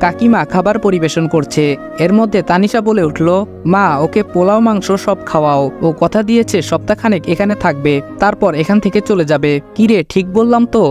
কাকিমা খাবার পরিবেশন করছে। এর মধ্যে তানিশা বলে উঠল, মা ওকে পোলাও মাংস সব খাওয়াও, ও কথা দিয়েছে সপ্তাহখানেক এখানে থাকবে, তারপর এখান থেকে চলে যাবে। কিরে ঠিক বললাম তো?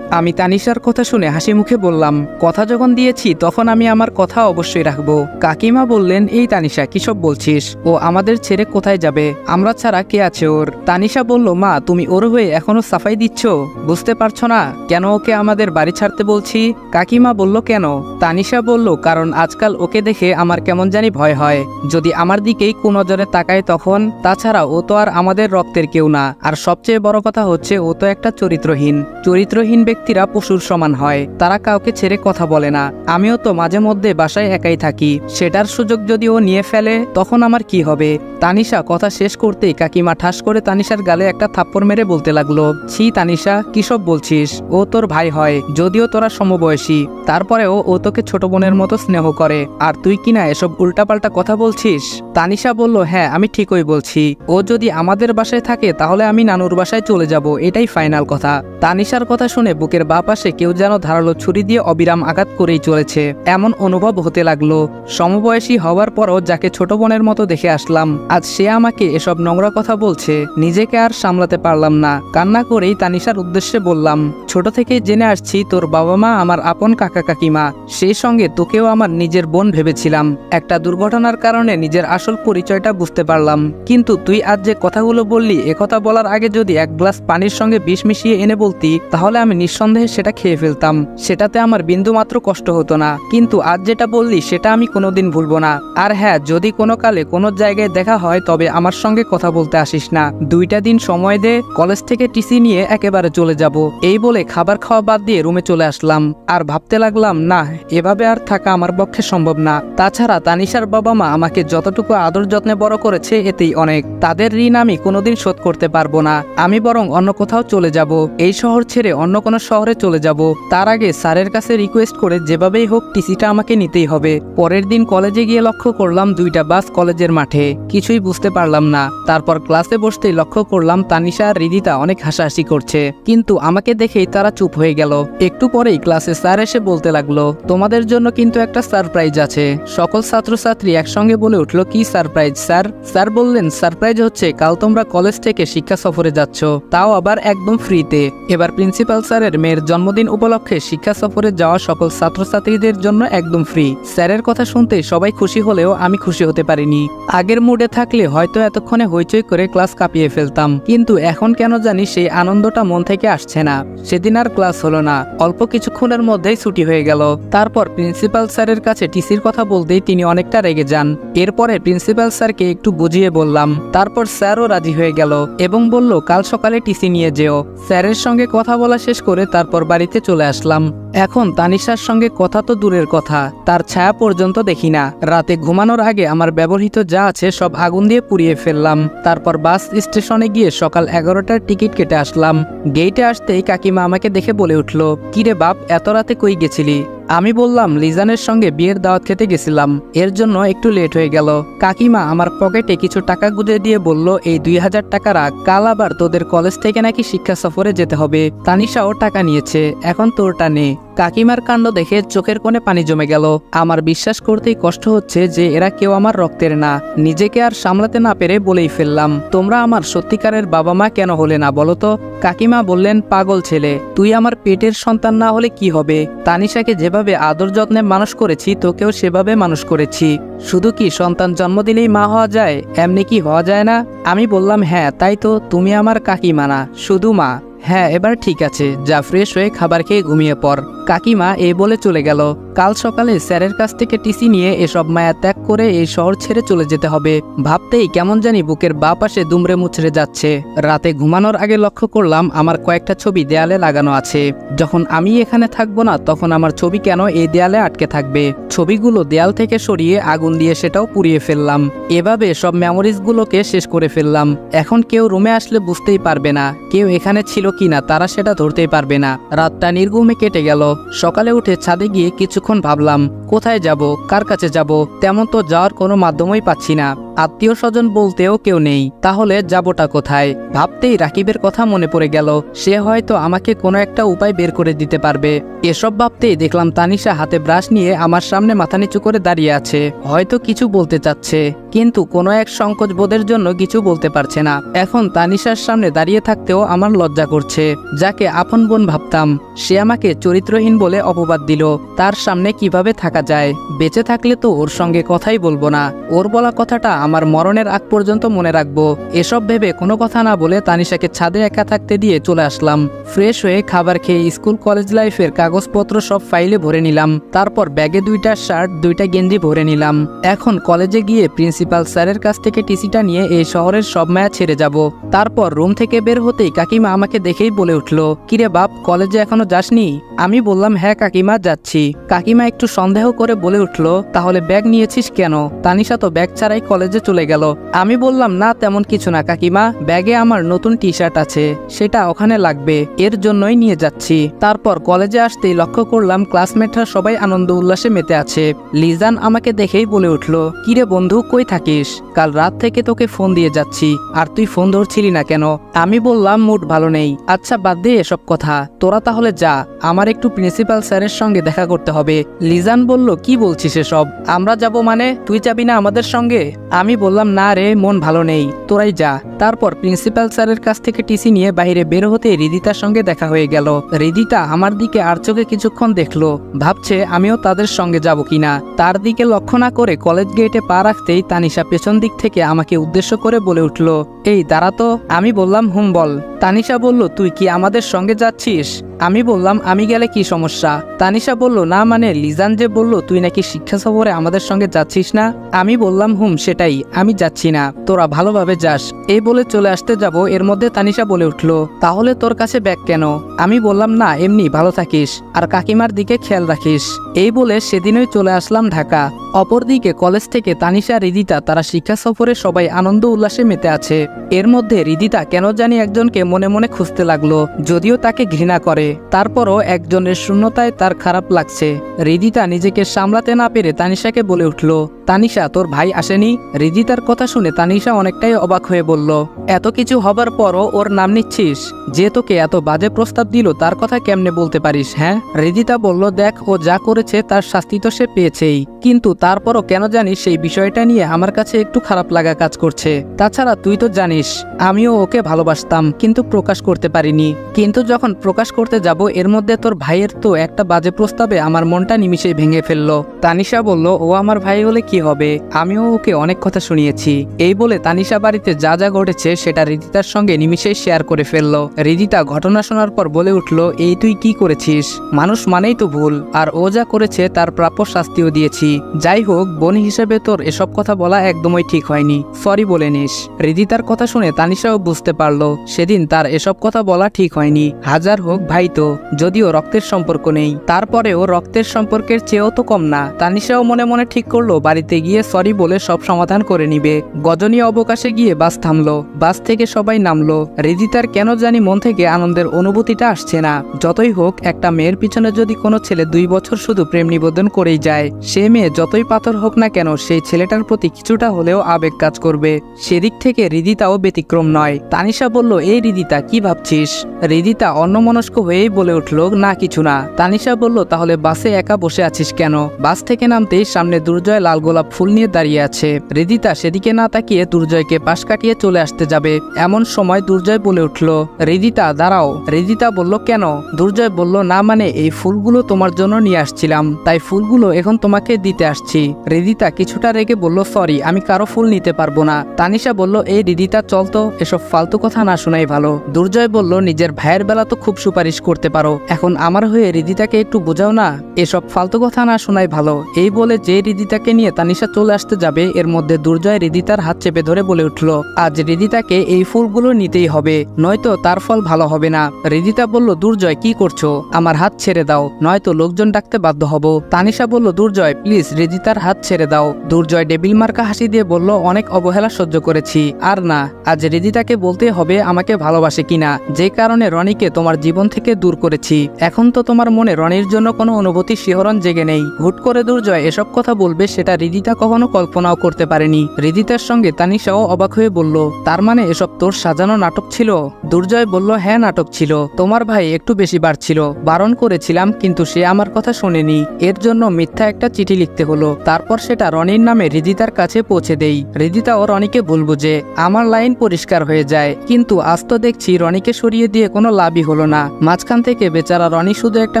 আমি তানিশার কথা শুনে হাসি মুখে বললাম, কথা যখন দিয়েছি তখন আমি আমার কথা অবশ্যই রাখবো। কাকিমা বললেন, এই তানিশা কিসব বলছিস? ও আমাদের ছেড়ে কোথায় যাবে? আমরা ছাড়া কে আছে ওর? তানিশা বলল, মা তুমি ওর হয়ে এখনো সাফাই দিচ্ছ? বুঝতে পারছো না কেন ওকে আমাদের বাড়ি ছাড়তে বলছি? কাকিমা বলল, কেন? তানিশা বলল, কারণ আজকাল ওকে দেখে আমার কেমন জানি ভয় হয়, যদি আমার দিকেই কুনজরে তাকায় তখন। তাছাড়া ও তো আর আমাদের রক্তের কেউ না, আর সবচেয়ে বড় কথা হচ্ছে ও তো একটা চরিত্রহীন ব্যক্তিরা পশুর সমান হয়, তারা কাউকে ছেড়ে কথা বলে না। আমিও তো মাঝে মধ্যে বাসায় একাই থাকি, সেটার সুযোগ যদি ও নিয়ে ফেলে তখন আমার কি হবে? তানিশা কথা শেষ করতেই কাকিমা ঠাস করে তানিশার গালে একটা থাপ্পড় মেরে বলতে লাগলো, ছি তানিশা কিসব বলছিস? ও তোর ভাই হয়, যদিও তোরা সমবয়সী, তারপরেও ও তোকে ছোট বোনের মতো স্নেহ করে, আর তুই কিনা এসব উল্টাপাল্টা কথা বলছিস। তানিশা বলল, হ্যাঁ আমি ঠিকই বলছি, ও যদি আমাদের বাসায় থাকে তাহলে আমি নানুর বাসায় চলে যাব, এটাই ফাইনাল কথা। তানিশার কথা শুনে বুকের বাঁ পাশে কেউ যেন ধারালো ছুরি দিয়ে অবিরাম আঘাত করেই চলেছে, এমন অনুভব হতে লাগলো। সমবয়সী হওয়ার পরও যাকে ছোট বোনের মতো দেখে আসলাম, আজ সে আমাকে এসব নোংরা কথা বলছে। নিজেকে আর সামলাতে পারলাম না, কান্না করেই তানিশার উদ্দেশ্যে বললাম, ছোট থেকেই জেনে আসছি তোর বাবা মা আমার আপন কাকা কাকিমা, সেই সঙ্গে তোকেও আমার নিজের বোন ভেবেছিলাম। একটা দুর্ঘটনার কারণে নিজের আসল পরিচয়টা বুঝতে পারলাম, কিন্তু তুই আজ যে কথাগুলো বললি, একথা বলার আগে যদি এক গ্লাস পানির সঙ্গে বিষ মিশিয়ে এনে বলতি তাহলে আমি নিঃসন্দেহে সেটা খেয়ে ফেলতাম, সেটাতে আমার বিন্দুমাত্র কষ্ট হতো না। কিন্তু আজ যেটা বললি সেটা আমি কোনোদিন ভুলবো না। আর হ্যাঁ, যদি কোনো কালে কোনো জায়গায় দেখা হয় তবে আমার সঙ্গে কথা বলতে আসিস না, 2টা দিন সময় দে, কলেজ থেকে টিসি নিয়ে একেবারে চলে যাব। এই বলে খাবার খাওয়া বাদ দিয়ে রুমে চলে আসলাম, আর ভাবতে লাগলাম, না এভাবে আর থাকা আমার পক্ষে সম্ভব না। তাছাড়া তানিশার বাবা মা আমাকে যতটুকু আদর যত্নে বড় করেছে এতেই অনেক, তাদের ঋণ আমি কোনোদিন শোধ করতে পারবো না। আমি বরং অন্য কোথাও চলে যাব, এই শহর ছেড়ে অন্য কোনো শহরে চলে যাব। তার আগে স্যারের কাছে রিকোয়েস্ট করে যেভাবেই হোক টিসিটা আমাকে নিতেই হবে। পরের দিন কলেজে গিয়ে লক্ষ্য করলাম 2টা বাস কলেজের মাঠে, কিছুই বুঝতে পারলাম না। তারপর ক্লাসে বসতেই লক্ষ্য করলাম তানিশা আর রিদিতা অনেক হাসাহাসি করছে, কিন্তু আমাকে দেখেই তারা চুপ হয়ে গেল। একটু পরেই ক্লাসে স্যার এসে বলতে লাগলো, তোমাদের জন্য কিন্তু একটা সারপ্রাইজ আছে। সকল ছাত্রছাত্রী একসঙ্গে বলে উঠল, কি সারপ্রাইজ স্যার? স্যার বললেন, সারপ্রাইজ হচ্ছে কাল তোমরা কলেজ থেকে শিক্ষা সফরে যাচ্ছ, তাও আবার একদম ফ্রিতে। এবার প্রিন্সিপাল স্যারের মেয়ের জন্মদিন উপলক্ষে শিক্ষা সফরে যাওয়া সকল ছাত্রছাত্রীদের জন্য একদম ফ্রি। স্যারের কথা শুনতে সবাই খুশি হলেও আমি খুশি হতে পারিনি। আগের মুডে থাকলে হয়তো এতক্ষণে হইচই করে ক্লাস কাঁপিয়ে ফেলতাম, কিন্তু এখন কেন জানি সেই আনন্দটা মন থেকে আসছে না। সেদিন আর ক্লাস হলো না, অল্প কিছুক্ষণের মধ্যেই ছুটি হয়ে গেল। তারপর প্রিন্সিপাল স্যারের কাছে টিসির কথা বলতেই তিনি অনেকটা রেগে যান। এরপরে প্রিন্সিপাল স্যারকে একটু বুঝিয়ে বললাম, তারপর স্যারও রাজি হয়ে গেল এবং বলল, কাল সকালে টিসি নিয়ে যেও। স্যারের সঙ্গে কথা বলা শেষ করে তারপর বাড়িতে চলে আসলাম। এখন তানিশার সঙ্গে কথা তো দূরের কথা, তার ছায়া পর্যন্ত দেখি না। রাতে ঘুমানোর আগে আমার ব্যবহৃত যা আছে সব আগুন দিয়ে পুড়িয়ে ফেললাম। তারপর বাস স্টেশনে গিয়ে সকাল 11টার টিকিট কেটে আসলাম। গেইটে আসতেই কাকিমা আমাকে দেখে বলে উঠল, কিরে বাপ, এত রাতে কই গেছিলি? আমি বললাম, লিজানের সঙ্গে বিয়ের দাওয়াত খেতে গেছিলাম, এর জন্য একটু লেট হয়ে গেল। কাকিমা আমার পকেটে কিছু টাকা গুঁজে দিয়ে বলল, এই 2000 টাকা রাখ, কাল আবার তোদের কলেজ থেকে নাকি শিক্ষা সফরে যেতে হবে। তানিশাও টাকা নিয়েছে, এখন তোরটা নে। কাকিমার কাণ্ড দেখে চোখের কোণে পানি জমে গেল। আমার বিশ্বাস করতেই কষ্ট হচ্ছে যে এরা কেউ আমার রক্তের না। নিজেকে আর সামলাতে না পেরে বলেই ফেললাম, তোমরা আমার সত্যিকারের বাবা মা কেন হলে না বলো তো? কাকিমা বললেন, পাগল ছেলে, তুই আমার পেটের সন্তান না হলে কি হবে? তানিশাকে যেভাবে আদর যত্নে মানুষ করেছি তোকেও সেভাবে মানুষ করেছি। শুধু কি সন্তান জন্ম দিলেই মা হওয়া যায়? এমনি কি হওয়া যায় না? আমি বললাম, হ্যাঁ তাই তো, তুমি আমার কাকিমা না, শুধু মা। হ্যাঁ এবার ঠিক আছে, যা ফ্রেশ হয়ে খাবার খেয়ে ঘুমিয়ে পড়। কাকিমা এই বলে চলে গেল। কাল সকালে স্যারের কাছ থেকে টিসি নিয়ে এসব মায়া ত্যাগ করে এই শহর ছেড়ে চলে যেতে হবে। ভাবতেই কেমন জানি বুকের বাঁ পাশে দুমড়ে মুচড়ে যাচ্ছে। রাতে ঘুমানোর আগে লক্ষ্য করলাম আমার কয়েকটা ছবি দেয়ালে লাগানো আছে। যখন আমি এখানে থাকবো না তখন আমার ছবি কেন এই দেয়ালে আটকে থাকবে? ছবিগুলো দেয়াল থেকে সরিয়ে আগুন দিয়ে সেটাও পুড়িয়ে ফেললাম। এভাবে সব মেমোরিজগুলোকে শেষ করে ফেললাম। এখন কেউ রুমে আসলে বুঝতেই পারবে না কেউ এখানে ছিল কিনা, তারা সেটা ধরতেই পারবে না। রাতটা নির্ঘুমে কেটে গেল। সকালে উঠে ছাদে গিয়ে কিছু কিছুক্ষণ ভাবলাম কোথায় যাব, কার কাছে যাব, তেমন তো যাওয়ার কোনো মাধ্যমই পাচ্ছি না। আত্মীয় স্বজন বলতেও কেউ নেই, তাহলে যাবোটা কোথায়? ভাবতেই রাকিবের কথা মনে পড়ে গেল। সে হয়তো আমাকে কোনো একটা উপায় বের করে দিতে পারবে। এসব ভাবতেই দেখলাম তানিশা হাতে ব্রাশ নিয়ে আমার সামনে মাথা নিচু করে দাঁড়িয়ে আছে। হয়তো কিছু বলতে চাচ্ছে, কিন্তু কোনো এক সংকোচ বোধের জন্য কিছু বলতে পারছে না। এখন তানিশার সামনে দাঁড়িয়ে থাকতেও আমার লজ্জা করছে। যাকে আপন বোন ভাবতাম, সে আমাকে চরিত্রহীন বলে অপবাদ দিল। তার সামনে কিভাবে থাকা যায়? বেঁচে থাকলে তো ওর সঙ্গে কথাই বলবো না। ওর বলা কথাটা আমার মরণের আগ পর্যন্ত মনে রাখবো। এসব ভেবে কোনো কথা না বলে তানিশাকে ছাদে একা থাকতে দিয়ে চলে আসলাম। ফ্রেশ হয়ে খাবার খেয়ে স্কুল কলেজ লাইফের কাগজপত্র সব ফাইলে ভরে নিলাম। তারপর ব্যাগে 2টা শার্ট 2টা গেঞ্জি ভরে নিলাম। এখন কলেজে গিয়ে প্রিন্সিপাল স্যারের কাছ থেকে টিসিটা নিয়ে এই শহরের সব মায়া ছেড়ে যাব। তারপর রুম থেকে বের হতেই কাকিমা আমাকে দেখেই বলে উঠল, কিরে বাপ, কলেজে এখনো যাসনি? আমি বললাম, হ্যাঁ কাকিমা, যাচ্ছি। কাকিমা একটু সন্দেহ করে বলে উঠল, তাহলে ব্যাগ নিয়েছিস কেন? তানিশা তো ব্যাগ ছাড়াই কলেজে চলে গেল। আমি বললাম, না তেমন কিছু না কাকিমা, ব্যাগে আমার নতুন টি শার্ট আছে, সেটা ওখানে লাগবে, এর জন্যই নিয়ে যাচ্ছি। তারপর কলেজে আসতেই লক্ষ্য করলাম ক্লাসমেটরা সবাই আনন্দ উল্লাসে মেতে আছে। লিজান আমাকে দেখেই বলে উঠল, কিরে বন্ধু, কই থাকিস? কাল রাত থেকে তোকে ফোন দিয়ে যাচ্ছি, আর তুই ফোন ধরছিলি না কেন? আমি বললাম, মুড ভালো নেই। আচ্ছা বাদ দে এসব কথা, তোরা তাহলে যা, আমার একটু প্রিন্সিপাল স্যারের সঙ্গে দেখা করতে হবে। লিজান বলল, কি বলছিস এসব? আমরা যাব মানে? তুই যাবি না আমাদের সঙ্গে? আমি বললাম, না রে, মন ভালো নেই, তোরাই যা। তারপর প্রিন্সিপাল স্যারের কাছ থেকে টিসি নিয়ে বাইরে বের হতে হৃদিতার সঙ্গে দেখা হয়ে গেল। হৃদিতা আমার দিকে আর চোখে কিছুক্ষণ দেখলো, ভাবছে আমিও তাদের সঙ্গে যাব কিনা। তার দিকে লক্ষ্য না করে কলেজ গেটে পা রাখতেই তানিশা পেছন দিক থেকে আমাকে উদ্দেশ্য করে বলে উঠল, এই দাঁড়া তো। আমি বললাম, হুম বল। তানিশা বলল, তুই কি আমাদের সঙ্গে যাচ্ছিস? আমি বললাম, আমি গেলে কি সমস্যা? তানিশা বলল, না মানে লিজান যে বলল তুই নাকি শিক্ষা সফরে আমাদের সঙ্গে যাচ্ছিস না। আমি বললাম, হুম সেটাই, আমি যাচ্ছি না, তোরা ভালোভাবে যাস। এই বলে চলে আসতে যাব, এর মধ্যে তানিশা বলে উঠল, তাহলে তোর কাছে ব্যাগ কেন? আমি বললাম, না এমনি, ভালো থাকিস, আর কাকিমার দিকে খেয়াল রাখিস। এই বলে সেদিনই চলে আসলাম ঢাকা। অপরদিকে কলেজ থেকে তানিশা হৃদিতা তারা শিক্ষা সফরে সবাই আনন্দ উল্লাসে মেতে আছে। এর মধ্যে হৃদিতা কেন জানি একজনকে মনে মনে খুঁজতে লাগলো, যদিও তাকে ঘৃণা করে, তারপরও একজনের শূন্যতায় তার খারাপ লাগছে। হৃদিতা নিজেকে সামলাতে না পেরে তানিশাকে বলে উঠল, তানিশা, তোর ভাই আসেনি? হৃদিতার কথা শুনে তানিশা অনেকটাই অবাক হয়ে বলল, এত কিছু হবার পরও ওর নাম নিচ্ছিস? যে তোকে এত বাজে প্রস্তাব দিল তার কথা কেমনে বলতে পারিস? হ্যাঁ। হৃদিতা বলল, দেখ, ও যা করেছে তার শাস্তি তো সে পেয়েছেই, কিন্তু তারপরও কেন জানিস সেই বিষয়টা নিয়ে আমার কাছে একটু খারাপ লাগা কাজ করছে। তাছাড়া তুই তো জানিস আমিও ওকে ভালোবাসতাম, কিন্তু প্রকাশ করতে পারিনি। কিন্তু যখন প্রকাশ করতে যাব, এর মধ্যে তোর ভাইয়ের তো একটা বাজে প্রস্তাবে আমার মনটা নিমিষেই ভেঙে ফেললো। তানিশা বলল, ও আমার ভাই হলে কি হবে, আমিও ওকে অনেক কথা শুনিয়েছি। এই বলে তানিশা বাড়িতে যা যা ঘটেছে সেটা হৃদিতার সঙ্গে নিমিষেই শেয়ার করে ফেললো। হৃদিতা ঘটনা শোনার পর বলে উঠল, এই তুই কি করেছিস? মানুষ মানেই তো ভুল, আর ও যা করেছে তার প্রাপ্য শাস্তিও দিয়েছি। যাই হোক, বোন হিসেবে তোর এসব কথা বলা একদমই ঠিক হয়নি, সরি বলে নিস। হৃদিতার কথা শুনে তানিশাও বুঝতে পারলো সেদিন তার এসব কথা বলা ঠিক হয়নি। হাজার হোক ভাই তো, যদিও রক্তের সম্পর্ক নেই, তারপরেও রক্তের সম্পর্কের চেয়েও তো কম না। তানিশাও মনে মনে ঠিক করলো বাড়িতে গিয়ে সরি বলে সব সমাধান করে নিবে। গজনী অবকাশে গিয়ে বাস থামলো, বাস থেকে সবাই নামলো। হৃদিতার কেন জানি মন থেকে আনন্দের অনুভূতিটা আসছে না। যতই হোক, একটা মেয়ের পিছনে যদি কোনো ছেলে 2 বছর শুধু প্রেম নিবেদন করেই যায়, সে মেয়ে যতই পাথর হোক না কেন সেই ছেলেটার প্রতি কিছুটা হলেও আবেগ কাজ করবে। সেদিক থেকে হৃদিতাও ব্যতিক্রম নয়। তানিশা বলল, এই হৃদিতা, কি ভাবছিস? হৃদিতা অন্যমনস্ক হয়েই বলে উঠল, না কিছু না। তানিশা বলল, তাহলে বাসে একা বসে আছিস কেন? বাস থেকে নামতেই সামনে দুর্জয় লাল গোলাপ ফুল নিয়ে দাঁড়িয়ে আছে। হৃদিতা সেদিকে না তাকিয়ে দুর্জয়কে পাশ কাটিয়ে চলে আসতে যাবে, এমন সময় দুর্জয় বলে উঠল, হৃদিতা দাঁড়াও। হৃদিতা বলল, কেন? দুর্জয় বলল, না মানে এই ফুলগুলো তোমার জন্য নিয়ে আসছিলাম, তাই ফুলগুলো এখন তোমাকে দিতে আসছি। হৃদিতা কিছুটা রেগে বলল, সরি, আমি কারো ফুল নিতে পারবো না। তানিশা বলল, এই হৃদিতা চল তো, এসব ফালতু কথা না শোনাই ভালো। দুর্জয় বলল, নিজের ভাইয়ের বেলা তো খুব সুপারিশ করতে পারো, এখন আমার হয়ে হৃদিতাকে একটু বোঝাও না, এসব ফালতু কথা না শোনাই ভালো। এই বলে যে হৃদিতাকে নিয়ে তানিশা চলে আসতে যাবে, এর মধ্যে দুর্জয় হৃদিতার হাত চেপে ধরে বলে উঠল, আজ হৃদিতাকে এই ফুলগুলো নিতেই হবে, নয়তো তার ফল ভালো হবে না। হৃদিতা বলল, দুর্জয় কি করছো? আমার হাত ছেড়ে দাও, নয়তো লোকজন ডাকতে বাধ্য হব। তানিশা বলল, দুর্জয় প্লিজ, হৃদিতা রিদিতার হাত ছেড়ে দাও। দুর্জয় ডেবিল মার্কা হাসি দিয়ে বলল, অনেক অবহেলা সহ্য করেছি, আর না, আজ রিদিতাকে বলতে হবে আমাকে ভালোবাসে কিনা, যে কারণে রনিকে তোমার জীবন থেকে দূর করেছি। এখন তো তোমার মনে রনির জন্য কোনো অনুভূতি শিহরণ জেগে নেই। হুট করে দুর্জয় এসব কথা বলবে সেটা রিদিতা কখনো কল্পনাও করতে পারেনি। রিদিতার সঙ্গে তানিশাও অবাক হয়ে বলল, তার মানে এসব তোর সাজানো নাটক ছিল? দুর্জয় বলল, হ্যাঁ নাটক ছিল। তোমার ভাই একটু বেশি বাড়ছিল, বারণ করেছিলাম কিন্তু সে আমার কথা শোনেনি। এর জন্য মিথ্যা একটা চিঠি লিখতে হলো, তারপর সেটা রনির নামে রিদিতার কাছে পৌঁছে দেই। রিদিতা ও রনিকে ভুল বুঝে, আমার লাইন পরিষ্কার হয়ে যায়। কিন্তু আজ তো দেখছি রনিকে সরিয়ে দিয়ে কোনো লাভই হলো না। মাঝখান থেকে বেচারা রনি শুধু একটা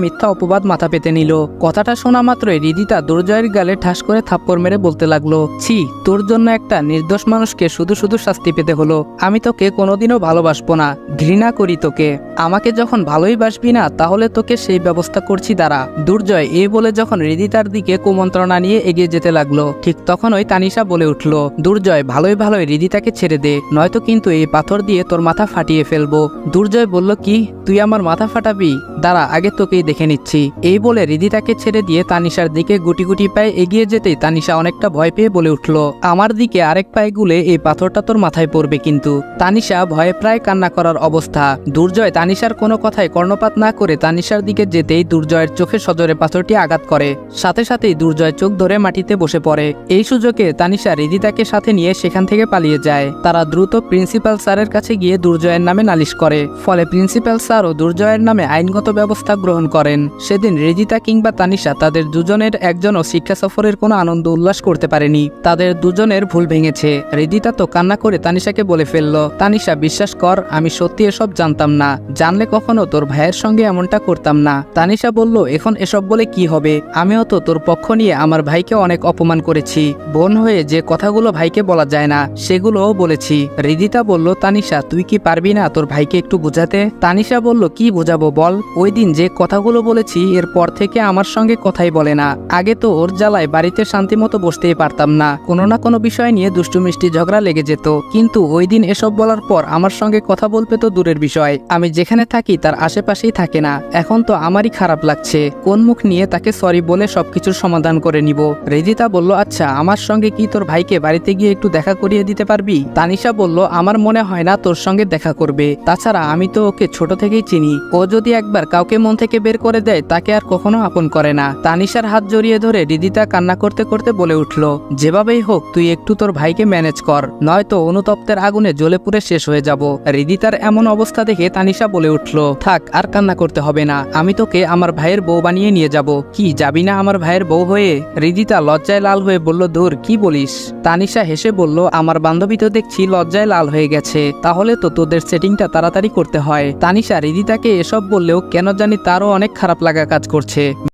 মিথ্যা অপবাদ মাথা পেতে নিল। কথাটা শোনা মাত্রই রিদিতা দুর্জয়ের গালে ঠাস করে থাপ্পড় মেরে বলতে লাগলো, ছি, তোর জন্য একটা নির্দোষ মানুষকে শুধু শুধু শাস্তি পেতে হলো। আমি তোকে কোনোদিনও ভালোবাসবো না, ঘৃণা করি তোকে। আমাকে যখন ভালোই বাসবি না তাহলে তোকে সেই ব্যবস্থা করছি দাঁড়া। দুর্জয় এই বলে যখন রিদিতার দিকে কুমন্ত্রণা নিয়ে এগিয়ে যেতে লাগলো, ঠিক তখনই তানিশা বলে উঠল, দুর্জয় ভালোই ভালোই রিদিতাকে ছেড়ে দে, নয়তো কিন্তু এই পাথর দিয়ে তোর মাথা ফাটিয়ে ফেলবো। দুর্জয় বলল, কি তুই আমার মাথা ফাটাবি? দাঁড়া, আগে তোকেই দেখে নিচ্ছি। এই বলে রিদিতাকে ছেড়ে দিয়ে তানিশার দিকে গুটি গুটি পায়ে এগিয়ে যেতেই তানিশা অনেকটা ভয় পেয়ে বলে উঠল, আমার দিকে আরেক পায়ে গুলে এই পাথরটা তোর মাথায় পড়বে কিন্তু। তানিশা ভয়ে প্রায় কান্না করার অবস্থা। দুর্জয় তানিশার কোনো কথায় কর্ণপাত না করে তানিশার দিকে যেতেই দুর্জয়ের চোখে সজোরে পাথরটি আঘাত করে। সাথে সাথেই দুর্জয় চোখ ধরে মাটিতে বসে পড়ে। এই সুযোগে তানিশা রিদিতাকে সাথে নিয়ে সেখান থেকে পালিয়ে যায়। তারা দ্রুত প্রিন্সিপাল স্যারের কাছে গিয়ে দুর্জয়ের নামে নালিশ করে। ফলে প্রিন্সিপাল স্যারও দুর্জয়ের নামে আইনগত ব্যবস্থা গ্রহণ করেন। সেদিন রিদিতা কিংবা তানিশা তাদের দুজনের একজনও শিক্ষা সফরের কোনো আনন্দ উল্লাস করতে পারেনি। তাদের দুজনের ভুল ভেঙেছে। রিদিতা তো কান্না করে তানিশাকে বলে ফেলল, তানিশা বিশ্বাস কর, আমি সত্যি এসব জানতাম না, জানলে কখনো তোর ভাইয়ের সঙ্গে এমনটা করতাম না। তানিশা বলল, এখন এসব বলে কি হবে, আমিও তো তোর পক্ষ নিয়ে আমার ভাইকে অনেক অপমান করেছি। বোন হয়ে যে কথাগুলো ভাইকে বলা যায় না সেগুলোও বলেছি। রিদিতা বলল, তানিশা তুই কি পারবি না তোর ভাইকে একটু বোঝাতে? তানিশা বলল, কি বোঝাবো বল, ওই দিন যে কথাগুলো বলেছি এরপর থেকে আমার সঙ্গে কথাই বলে না। আগে তো ওর জ্বালায় বাড়িতে শান্তি মতো বসতেই পারতাম না, কোনো না কোনো বিষয় নিয়ে দুষ্টু মিষ্টি ঝগড়া লেগে যেত। কিন্তু ওই দিন এসব বলার পর আমার সঙ্গে কথা বলতে তো দূরের বিষয়, আমি যেখানে থাকি তার আশেপাশেই থাকে না। এখন তো আমারই খারাপ লাগছে, কোন মুখ নিয়ে তাকে সরি বলে সবকিছুর সমাধান করে নিব। রিদিতা বলল, আচ্ছা আমার সঙ্গে কি তোর ভাইকে বাড়িতে গিয়ে একটু দেখা করিয়ে দিতে পারবি? তানিশা বলল, আমার মনে হয় না তোর সঙ্গে দেখা করবে, তাছাড়া আমি তো ওকে ছোট থেকেই চিনি, ও যদি একবার কাউকে মন থেকে বের করে দেয় তাকে আর কখনো আপন করে না। তানিশার হাত জড়িয়ে ধরে রিদিতা কান্না করতে করতে বলে উঠল, যেভাবেই হোক তুই একটু তোর ভাইকে ম্যানেজ কর, নয়তো অনুতপ্তের আগুনে জ্বলে পুড়ে শেষ হয়ে যাব। রিদিতার এমন অবস্থা দেখে তানিশা বলে উঠল, থাক আর কান্না করতে হবে না, আমি তোকে আমার ভাইয়ের বউ বানিয়ে নিয়ে যাব। কি যাবি না আমার ভাইয়ের বউ হয়ে? রিদিতা লজ্জায় লাল হয়ে বলল, ধুর কি বলিস? তানিশা হেসে বলল, আমার বান্ধবী তো দেখছি লজ্জায় লাল হয়ে গেছে, তাহলে তো তোদের সেটিংটা তাড়াতাড়ি করতে হয়। তানিশা রিদিতাকে এসব বললেও কেন জানি তারও অনেক খারাপ লাগা কাজ করছে।